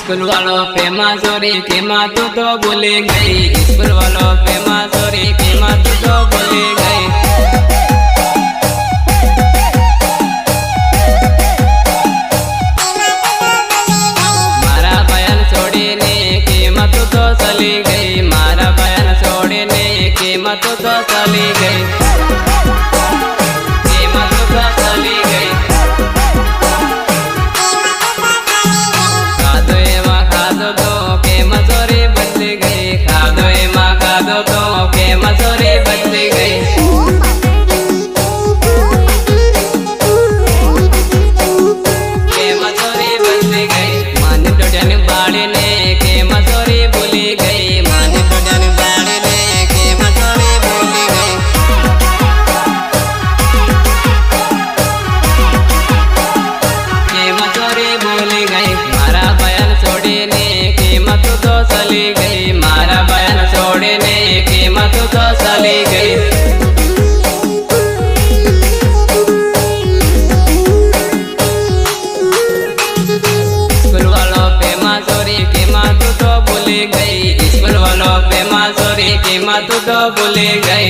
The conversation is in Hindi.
स्कूल वालों पे मासूरी की माँ तू तो भूली गई। स्कूल वालों पे मासूरी की माँ तू तो भूली गई। मारा बयान छोड़ने की माँ तू तो चली गई। मारा बयान छोड़ने की माँ तू तो चली गई। की माँ तू तो चली गई। मसूरी बदली गई। के मसूरी बदली गई। मानी टोटन बाड़ी ने के मसूरी भूली गई। मानी टोटन बाड़ी ने के मसूरी भूली गई। के मसूरी भूली गई। मारा बयान छोड़ने की मत तो चली गई। मारा बयान छोड़ने की मत तो चली गई। स्कूल वालों पे मासूरी की माँ तू तो भूली गई। स्कूल वालों पे मासूरी की माँ तू तो भूली गई।